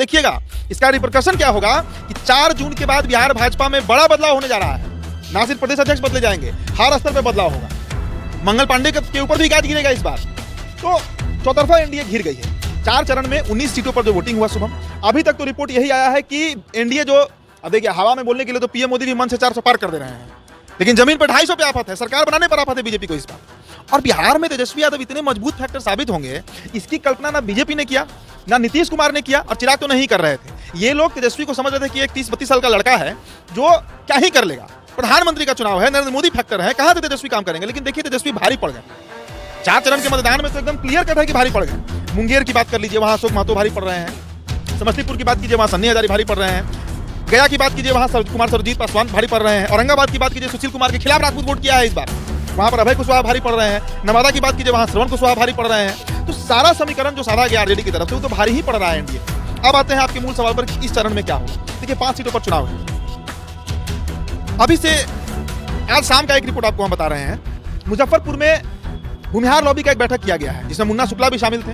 देखिएगा इसका रिपरकशन क्या होगा कि 4 जून के बाद बिहार भाजपा में बड़ा बदलाव होने जा रहा है। ना सिर्फ प्रदेश अध्यक्ष बदले जाएंगे, हर स्तर पर बदलाव होगा। मंगल पांडे के ऊपर भी गाज गिरेगा इस बार। तो चौतरफा एनडीए घिर गई है। 4 चरण में 19 सीटों पर जो वोटिंग हुआ शुभम, अभी तक तो रिपोर्ट यही आया है कि एनडीए जो, अब देखिए हवा में बोलने के लिए तो पीएम मोदी भी मन से 400 पार कर दे रहे हैं, लेकिन जमीन पर 250 पे आफत है। सरकार बनाने पर आफत है बीजेपी को इस बार। और बिहार में तेजस्वी यादव इतने मजबूत फैक्टर साबित होंगे, इसकी कल्पना ना बीजेपी ने किया, ना नीतीश कुमार ने किया, और चिराग तो नहीं कर रहे थे। ये लोग तेजस्वी को समझ रहे थे कि एक 30-32 साल का लड़का है जो क्या ही कर लेगा, प्रधानमंत्री का चुनाव है, नरेंद्र मोदी फैक्टर है, कहां से तेजस्वी काम करेंगे। लेकिन देखिए तेजस्वी भारी पड़ गए। 4 चरण के मतदान में तो एकदम क्लियर कट है कि भारी पड़ गए। मुंगेर की बात कर लीजिए, वहां अशोक महतो भारी पड़ रहे हैं। समस्तीपुर की बात कीजिए, वहां सन्नी हजारी भारी पड़ रहे हैं। गया की बात कीजिए, वहां कुमार सर्वजीत पासवान भारी पड़ रहे हैं। औरंगाबाद की बात कीजिए, सुशील कुमार के खिलाफ राजपूत वोट किया है इस बार, वहां पर अभय कुशवाहा भारी पड़ रहे हैं। नवादा की बात कीजिए, वहां श्रवण कुशवाहा भारी पड़ रहे हैं। तो सारा समीकरण जो साधा गया आरजेडी की तरफ से वो तो भारी ही पड़ रहा है एनडीए। अब आते हैं आपके मूल सवाल पर कि इस चरण में क्या होगा। देखिए 5 सीटों पर चुनाव है। अभी से आज शाम का एक रिपोर्ट आपको हम बता रहे हैं। मुजफ्फरपुर में भूमिहार लॉबी का एक बैठक किया गया है, जिसमें मुन्ना शुक्ला भी शामिल थे,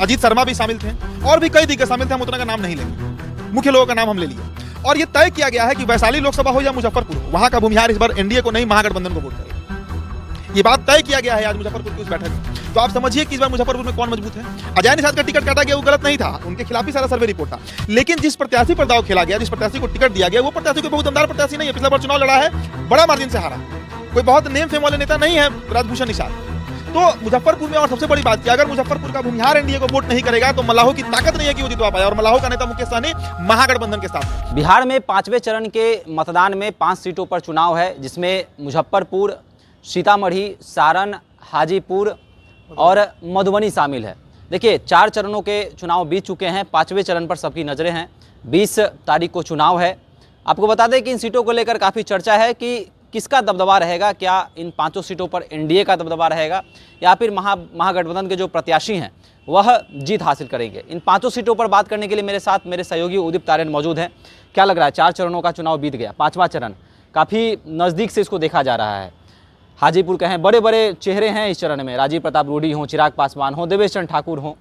अजीत शर्मा भी शामिल थे, और भी कई दिग्गज शामिल थे। हम उतना का नाम नहीं लेंगे, मुख्य लोगों का नाम हम ले लिए। और ये तय किया गया है कि वैशाली लोकसभा हो या मुजफ्फरपुर, वहां का भूमिहार इस बार एनडीए को नहीं महागठबंधन को वोट करेगा। ये बात तय किया गया है आज मुजफ्फरपुर की उस बैठक में। तो आप समझिए कि इस बार मुजफ्फरपुर में कौन मजबूत है। अजय निषाद का टिकट काटा गया, वो गलत नहीं था, उनके खिलाफ ही सारा सर्वे रिपोर्ट था। लेकिन जिस प्रत्याशी पर दाव खेला गया, जिस प्रत्याशी को टिकट दिया गया, वो प्रत्याशी कोई बहुत दमदार प्रत्याशी नहीं है। पिछला बार चुनाव लड़ा है, बड़ा मार्जिन से हारा, कोई बहुत नेम फेम वाले नेता नहीं है राजभूषण निषाद। तो मुजफ्फरपुर में, और सबसे बड़ी बात की, अगर मुजफ्फरपुर का भूमिहार एनडीए को वोट नहीं करेगा तो मल्लाहों की ताकत नहीं है कि वो जितवा पाए, और मल्लाहों का नेता मुकेश सहनी महागठबंधन के साथ। बिहार में 5वें चरण के मतदान में 5 सीटों पर चुनाव है, जिसमें मुजफ्फरपुर, सीतामढ़ी, सारण, हाजीपुर और मधुबनी शामिल है। देखिए 4 चरणों के चुनाव बीत चुके हैं, 5वें चरण पर सबकी नज़रें हैं। 20 तारीख को चुनाव है। आपको बता दें कि इन सीटों को लेकर काफ़ी चर्चा है कि किसका दबदबा रहेगा। क्या इन 5 सीटों पर एनडीए का दबदबा रहेगा, या फिर महागठबंधन के जो प्रत्याशी हैं वह जीत हासिल करेंगे। इन 5 सीटों पर बात करने के लिए मेरे साथ मेरे सहयोगी उदित तारेन मौजूद हैं। क्या लग रहा है, 4 चरणों का चुनाव बीत गया, 5वां चरण काफ़ी नज़दीक से इसको देखा जा रहा है। हाजीपुर के हैं, बड़े बड़े चेहरे हैं इस चरण में, राजीव प्रताप रूडी हों, चिराग पासवान हों, देवेश चंद्र ठाकुर हों,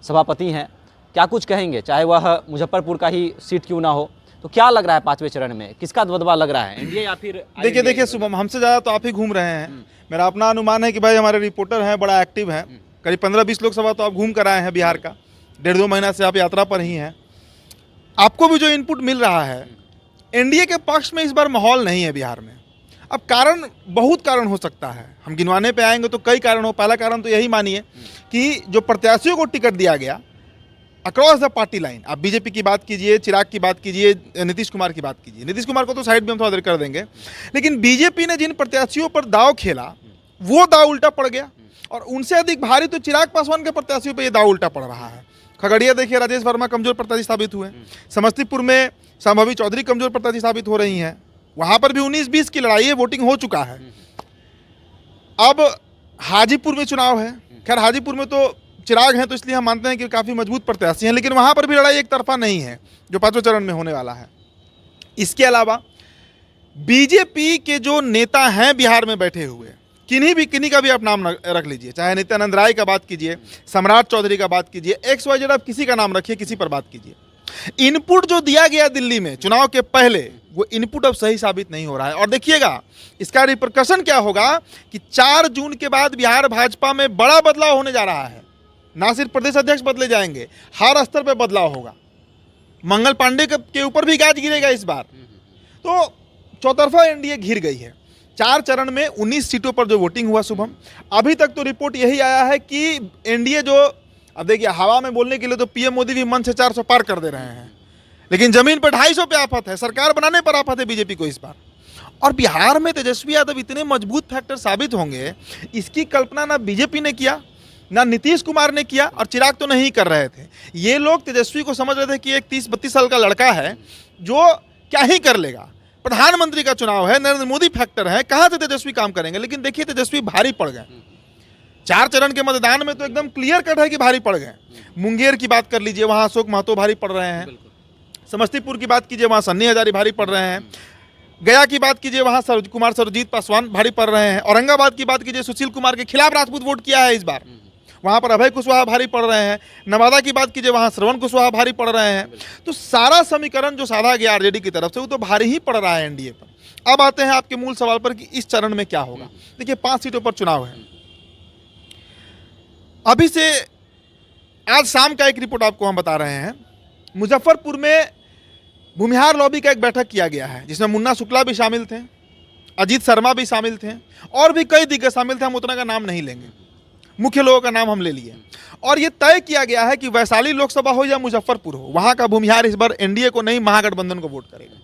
सभापति हैं। क्या कुछ कहेंगे, चाहे वह मुजफ्फरपुर का ही सीट क्यों ना हो। तो क्या लग रहा है 5वें चरण में किसका दबदबा लग रहा है, एनडीए या फिर? देखिए शुभम, हमसे ज़्यादा तो आप ही घूम रहे हैं। मेरा अपना अनुमान है कि भाई हमारे रिपोर्टर हैं, बड़ा एक्टिव हैं। करीब 15-20 लोकसभा तो आप घूम कर आए हैं बिहार का, 1.5-2 महीना से आप यात्रा पर ही हैं। आपको भी जो इनपुट मिल रहा है, एनडीए के पक्ष में इस बार माहौल नहीं है बिहार में। अब कारण, बहुत कारण हो सकता है, हम गिनवाने पे आएंगे तो कई कारण हो। पहला कारण तो यही मानिए कि जो प्रत्याशियों को टिकट दिया गया अक्रॉस द पार्टी लाइन, आप बीजेपी की बात कीजिए, चिराग की बात कीजिए, नीतीश कुमार की बात कीजिए। नीतीश कुमार को तो साइड में हम थोड़ा देर कर देंगे, लेकिन बीजेपी ने जिन प्रत्याशियों पर दाव खेला वो दाव उल्टा पड़ गया, और उनसे अधिक भारी तो चिराग पासवान के प्रत्याशियों पर यह दाव उल्टा पड़ रहा है। खगड़िया देखिए, राजेश वर्मा कमजोर प्रत्याशी साबित हुए। समस्तीपुर में संभवी चौधरी कमजोर प्रत्याशी साबित हो रही हैं। वहां पर भी 19-20 की लड़ाई है, वोटिंग हो चुका है। अब हाजीपुर में चुनाव है। खैर हाजीपुर में तो चिराग हैं, तो इसलिए हम मानते हैं कि काफ़ी मजबूत प्रत्याशी हैं, लेकिन वहां पर भी लड़ाई एक तरफा नहीं है जो 5वें चरण में होने वाला है। इसके अलावा बीजेपी के जो नेता हैं बिहार में बैठे हुए, किन्हीं का भी आप नाम रख लीजिए, चाहे नित्यानंद राय का बात कीजिए, सम्राट चौधरी का बात कीजिए, XYZ आप किसी का नाम रखिए, किसी पर बात कीजिए। इनपुट जो दिया गया दिल्ली में चुनाव के पहले, वो इनपुट अब सही साबित नहीं हो रहा है। और देखिएगा इसका रिपरकशन क्या होगा कि 4 जून के बाद बिहार भाजपा में बड़ा बदलाव होने जा रहा है। ना सिर्फ प्रदेश अध्यक्ष बदले जाएंगे, हर स्तर पर बदलाव होगा। मंगल पांडे के ऊपर भी गाज गिरेगा इस बार। तो चौतरफा एनडीए घिर गई है। 4 चरण में 19 सीटों पर जो वोटिंग हुआ शुभम, अभी तक तो रिपोर्ट यही आया है कि एनडीए जो, अब देखिए हवा में बोलने के लिए तो पीएम मोदी भी मन से 400 पार कर दे रहे हैं, लेकिन जमीन पर 250 पे आफत है। सरकार बनाने पर आफत है बीजेपी को इस बार। और बिहार में तेजस्वी यादव इतने मजबूत फैक्टर साबित होंगे, इसकी कल्पना ना बीजेपी ने किया, ना नीतीश कुमार ने किया, और चिराग तो नहीं कर रहे थे। ये लोग तेजस्वी को समझ रहे थे कि एक 30-32 साल का लड़का है जो क्या ही कर लेगा, प्रधानमंत्री का चुनाव है, नरेंद्र मोदी फैक्टर है, कहां से तेजस्वी काम करेंगे। लेकिन देखिए तेजस्वी भारी पड़ गए। 4 चरण के मतदान में तो एकदम क्लियर कट है कि भारी पड़ गए। मुंगेर की बात कर लीजिए, वहां अशोक महतो भारी पड़ रहे हैं। समस्तीपुर की बात कीजिए, वहां सन्नी हजारी भारी पड़ रहे हैं। गया की बात कीजिए, वहां कुमार सर्वजीत पासवान भारी पड़ रहे हैं। औरंगाबाद की बात कीजिए, सुशील कुमार के खिलाफ राजपूत वोट किया है इस बार, वहाँ पर अभय कुशवाहा भारी पड़ रहे हैं। नवादा की बात कीजिए, वहाँ श्रवण कुशवाहा भारी पड़ रहे हैं। तो सारा समीकरण जो साधा गया आरजेडी की तरफ से वो तो भारी ही पड़ रहा है एनडीए पर। अब आते हैं आपके मूल सवाल पर कि इस चरण में क्या होगा। देखिए 5 सीटों पर चुनाव है। अभी से आज शाम का एक रिपोर्ट आपको हम बता रहे हैं, मुजफ्फरपुर में भूमिहार लॉबी का एक बैठक किया गया है जिसमें मुन्ना शुक्ला भी शामिल थे, अजीत शर्मा भी शामिल थे और भी कई दिग्गज शामिल थे। हम उतना का नाम नहीं लेंगे, मुख्य लोगों का नाम हम ले लिए। और ये तय किया गया है कि वैशाली लोकसभा हो या मुजफ्फरपुर हो, वहाँ का भूमिहार इस बार एनडीए को नहीं महागठबंधन को वोट करेगा।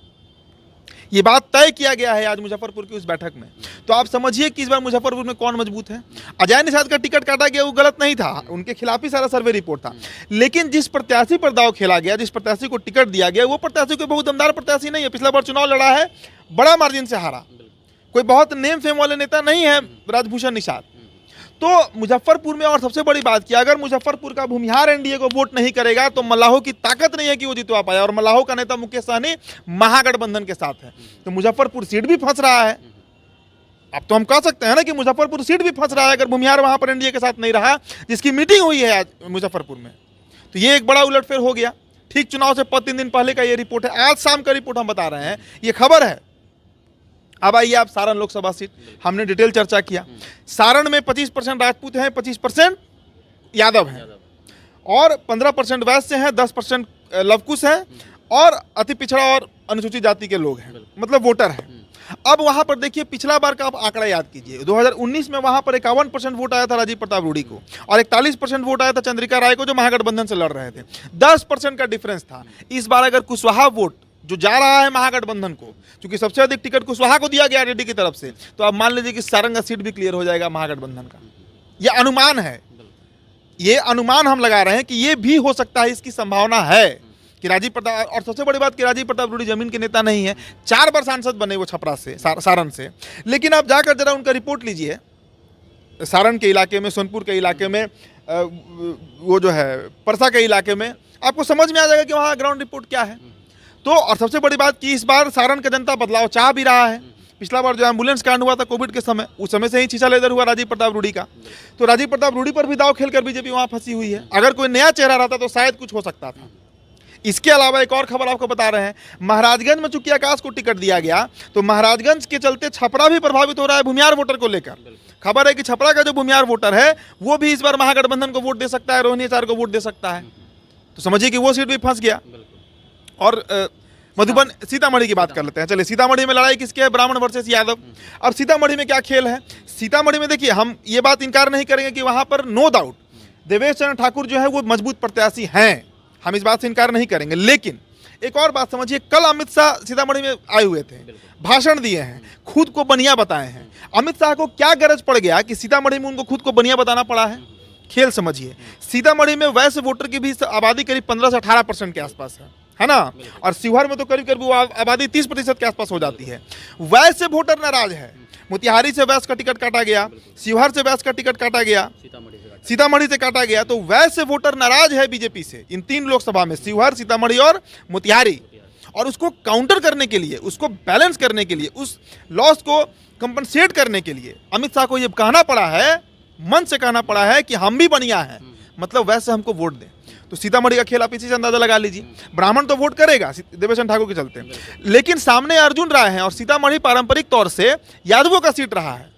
ये बात तय किया गया है आज मुजफ्फरपुर की उस बैठक में। तो आप समझिए कि इस बार मुजफ्फरपुर में कौन मजबूत है। अजय निषाद का टिकट काटा गया वो गलत नहीं था, उनके खिलाफ ही सारा सर्वे रिपोर्ट था। लेकिन जिस प्रत्याशी पर दाव खेला गया, जिस प्रत्याशी को टिकट दिया गया, वो प्रत्याशी कोई बहुत दमदार प्रत्याशी नहीं है। पिछला बार चुनाव लड़ा है, बड़ा मार्जिन से हारा, कोई बहुत नेम फेम वाले नेता नहीं है राजभूषण निषाद। तो मुजफ्फरपुर में, और सबसे बड़ी बात कि अगर मुजफ्फरपुर का भूमिहार एनडीए को वोट नहीं करेगा तो मल्लाहों की ताकत नहीं है कि वो जितवा पाए। और मल्लाहों का नेता मुकेश सहनी महागठबंधन के साथ है, तो मुजफ्फरपुर सीट भी फंस रहा है। अब तो हम कह सकते हैं ना कि मुजफ्फरपुर सीट भी फंस रहा है अगर भूमिहार वहां पर एनडीए के साथ नहीं रहा, जिसकी मीटिंग हुई है आज मुजफ्फरपुर में। तो ये एक बड़ा उलटफेर हो गया। ठीक चुनाव से 3 दिन पहले का ये रिपोर्ट है, आज शाम का रिपोर्ट हम बता रहे हैं, ये खबर है। अब आइए आप सारण लोकसभा सीट, हमने डिटेल चर्चा किया। सारण में 25% राजपूत हैं, 25% यादव हैं और 15% वैश्य हैं, 10% लवकुश हैं और अति पिछड़ा और अनुसूचित जाति के लोग हैं, मतलब वोटर हैं। अब वहां पर देखिए, पिछला बार का आप आंकड़ा याद कीजिए, 2019 में वहां पर 51% वोट आया था राजीव प्रताप रूडी को और 41% वोट आया था चंद्रिका राय को, जो महागठबंधन से लड़ रहे थे। 10% का डिफरेंस था। इस बार अगर कुशवाहा वोट जो जा रहा है महागठबंधन को, क्योंकि सबसे अधिक टिकट कुशवाहा को दिया गया आरजेडी की तरफ से, तो आप मान लीजिए कि सारंग का सीट भी क्लियर हो जाएगा महागठबंधन का। ये अनुमान है, ये अनुमान हम लगा रहे हैं कि ये भी हो सकता है, इसकी संभावना है कि राजीव प्रताप, और सबसे बड़ी बात कि राजीव प्रताप रूडी जमीन के नेता नहीं है। 4 बार सांसद बने वो छपरा से, सारण से। लेकिन आप जाकर जरा उनका रिपोर्ट लीजिए, सारण के इलाके में, सोनपुर के इलाके में, वो जो है परसा के इलाके में, आपको समझ में आ जाएगा कि वहाँ ग्राउंड रिपोर्ट क्या है। तो और सबसे बड़ी बात कि इस बार सारण का जनता बदलाव चाह भी रहा है। पिछला बार जो एम्बुलेंस कांड हुआ था कोविड के समय, उस समय से ही छीछा लेदर हुआ राजीव प्रताप रूडी का। तो राजीव प्रताप रूडी पर भी दाव खेलकर बीजेपी वहाँ फंसी हुई है। अगर कोई नया चेहरा रहता तो शायद कुछ हो सकता था। इसके अलावा एक और खबर आपको बता रहे हैं, महाराजगंज में चूंकि आकाश को टिकट दिया गया, तो महाराजगंज के चलते छपरा भी प्रभावित हो रहा है भूमिहार वोटर को लेकर। खबर है कि छपरा का जो भूमिहार वोटर है वो भी इस बार महागठबंधन को वोट दे सकता है, रोहिणी आचार्य को वोट दे सकता है। तो समझिए कि वो सीट भी फंस गया। और मधुबन, सीतामढ़ी की बात कर लेते हैं। चलिए, सीतामढ़ी में लड़ाई किसकी है? ब्राह्मण वर्सेस यादव। अब सीतामढ़ी में क्या खेल है? सीतामढ़ी में देखिए, हम ये बात इनकार नहीं करेंगे कि वहां पर नो डाउट देवेश चंद्र ठाकुर जो है वो मजबूत प्रत्याशी हैं, हम इस बात से इनकार नहीं करेंगे। लेकिन एक और बात समझिए, कल अमित शाह सीतामढ़ी में आए हुए थे, भाषण दिए हैं, खुद को बनिया बताए हैं। अमित शाह को क्या गरज पड़ गया कि सीतामढ़ी में उनको खुद को बनिया बताना पड़ा है? खेल समझिए। सीतामढ़ी में वैश्य वोटर की भी आबादी करीब 15 से 18% के आसपास है ना, और शिवहर में तो करीब करीब वो आबादी 30% के आसपास हो जाती है। वैश्य वोटर नाराज है। मोतिहारी से वैश्य का टिकट काटा गया, शिवहर से वैश्य का टिकट काटा गया, सीतामढ़ी से काटा गया, तो वैश्य वोटर नाराज है बीजेपी से इन 3 लोकसभा में, शिवहर, सीतामढ़ी और मोतिहारी। और उसको काउंटर करने के लिए, उसको बैलेंस करने के लिए, उस लॉस को कंपनसेट करने के लिए अमित शाह को ये कहना पड़ा है, मन से कहना पड़ा है कि हम भी बनिया हैं, मतलब वैसे हमको वोट दें। तो सीतामढ़ी का खेल आप इसी से अंदाजा लगा लीजिए। ब्राह्मण तो वोट करेगा देवेश चंद्र ठाकुर के चलते, लेकिन सामने अर्जुन राय हैं और सीतामढ़ी पारंपरिक तौर से यादवों का सीट रहा है।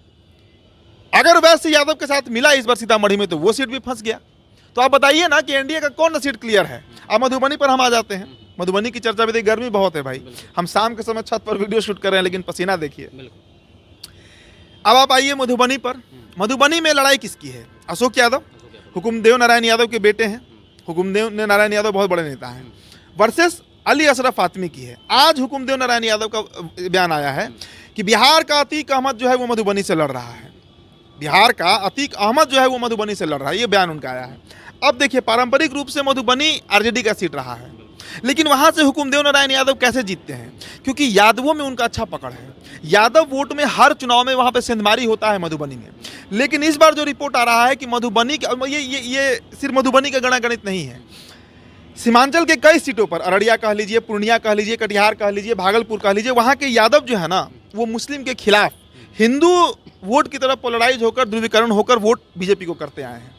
अगर वैसे यादव के साथ मिला इस बार सीतामढ़ी में, तो वो सीट भी फंस गया। तो आप बताइए ना कि एनडीए का कौन सा सीट क्लियर है। अब मधुबनी पर हम आ जाते हैं। मधुबनी की चर्चा भी, गर्मी बहुत है भाई, हम शाम के समय छत पर वीडियो शूट कर रहे हैं, लेकिन पसीना देखिए। अब आप आइए मधुबनी पर। मधुबनी में लड़ाई किसकी है? अशोक यादव, हुकुमदेव नारायण यादव के बेटे हैं। हुकुमदेव नारायण यादव बहुत बड़े नेता हैं, वर्सेस अली अशरफ फातमी की है। आज हुकुमदेव नारायण यादव का बयान आया है कि बिहार का अतीक अहमद जो है वो मधुबनी से लड़ रहा है। बिहार का अतीक अहमद जो है वो मधुबनी से लड़ रहा है, ये बयान उनका आया है। अब देखिए, पारंपरिक रूप से मधुबनी आरजेडी का सीट रहा है, लेकिन वहां से हुकुमदेव नारायण यादव कैसे जीतते हैं? क्योंकि यादवों में उनका अच्छा पकड़ है। यादव वोट में हर चुनाव में वहां पे सेंधमारी होता है मधुबनी में। लेकिन इस बार जो रिपोर्ट आ रहा है कि मधुबनी का, ये सिर्फ मधुबनी का गणागणित नहीं है, सीमांचल के कई सीटों पर, अररिया कह लीजिए, पूर्णिया कह लीजिए, कटिहार कह लीजिए, भागलपुर कह लीजिए, वहाँ के यादव जो है ना, वो मुस्लिम के खिलाफ हिंदू वोट की तरफ पोलराइज होकर, ध्रुवीकरण होकर वोट बीजेपी को करते आए हैं।